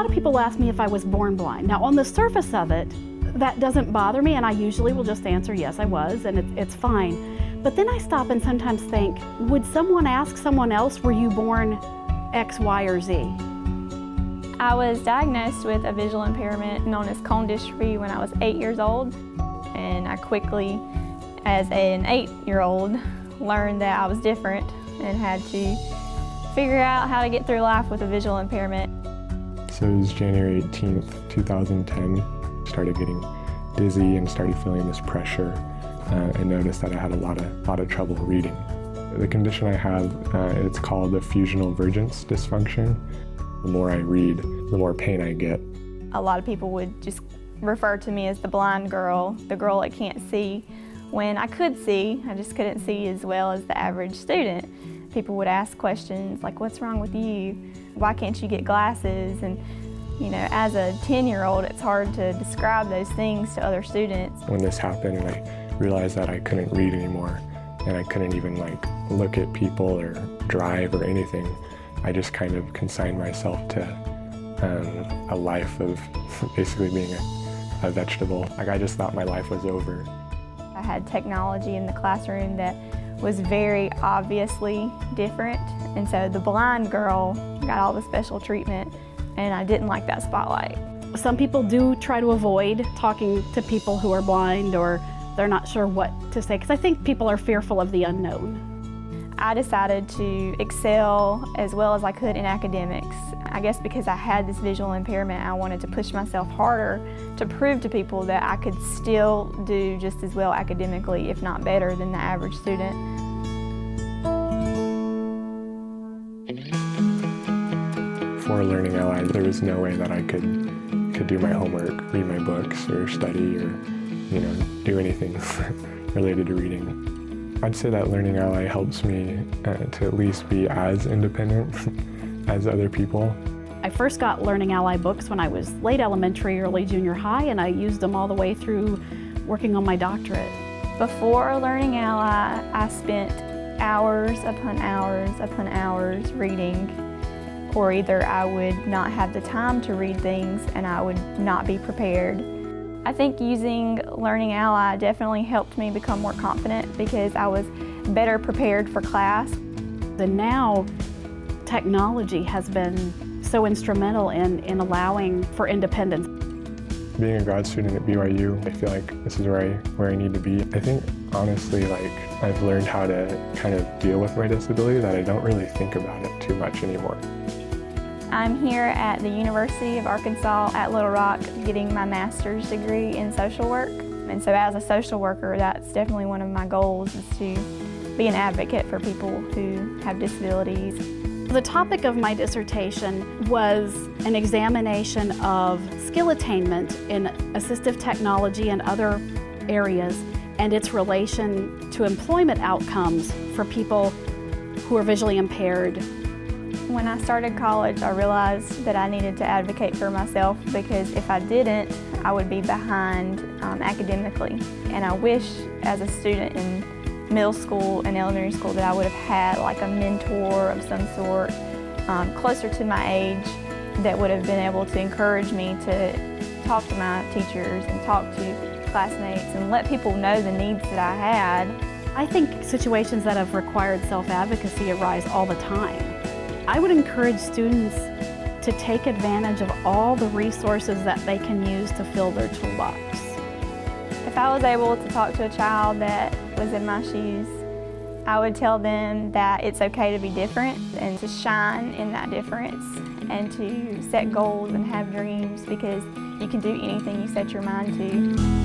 lot of people ask me if I was born blind. Now, on the surface of it, that doesn't bother me, and I usually will just answer, yes, I was, and it's fine. But then I stop and sometimes think, would someone ask someone else, were you born X, Y, or Z? I was diagnosed with a visual impairment known as cone dystrophy when I was 8 years old. And I quickly, as an 8-year-old, learned that I was different and had to figure out how to get through life with a visual impairment. So it was January 18th, 2010. Started getting dizzy and started feeling this pressure and noticed that I had a lot of trouble reading. The condition I have, it's called the fusional vergence dysfunction. The more I read, the more pain I get. A lot of people would just refer to me as the blind girl, the girl that can't see. When I could see, I just couldn't see as well as the average student. People would ask questions like, what's wrong with you? Why can't you get glasses? And you know, as a 10-year-old, it's hard to describe those things to other students. When this happened and I realized that I couldn't read anymore and I couldn't even look at people or drive or anything, I just kind of consigned myself to a life of basically being a vegetable. I just thought my life was over. I had technology in the classroom that was very obviously different, and so the blind girl got all the special treatment, and I didn't like that spotlight. Some people do try to avoid talking to people who are blind, or they're not sure what to say, because I think people are fearful of the unknown. I decided to excel as well as I could in academics. I guess because I had this visual impairment, I wanted to push myself harder to prove to people that I could still do just as well academically, if not better, than the average student. Before learning LI, there was no way that I could do my homework, read my books, or study, or do anything related to reading. I'd say that learning LI helps me to at least be as independent as other people. I first got Learning Ally books when I was late elementary, early junior high, and I used them all the way through working on my doctorate. Before Learning Ally, I spent hours upon hours reading, or either I would not have the time to read things and I would not be prepared. I think using Learning Ally definitely helped me become more confident because I was better prepared for class. And now technology has been so instrumental in allowing for independence. Being a grad student at BYU, I feel like this is where I need to be. I think honestly, I've learned how to kind of deal with my disability that I don't really think about it too much anymore. I'm here at the University of Arkansas at Little Rock getting my master's degree in social work. And so as a social worker, that's definitely one of my goals, is to be an advocate for people who have disabilities. The topic of my dissertation was an examination of skill attainment in assistive technology and other areas, and its relation to employment outcomes for people who are visually impaired. When I started college, I realized that I needed to advocate for myself, because if I didn't, I would be behind academically. And I wish as a student in middle school and elementary school that I would have had like a mentor of some sort closer to my age that would have been able to encourage me to talk to my teachers and talk to classmates and let people know the needs that I had. I think situations that have required self-advocacy arise all the time. I would encourage students to take advantage of all the resources that they can use to fill their toolbox. If I was able to talk to a child that was in my shoes, I would tell them that it's okay to be different and to shine in that difference and to set goals and have dreams, because you can do anything you set your mind to.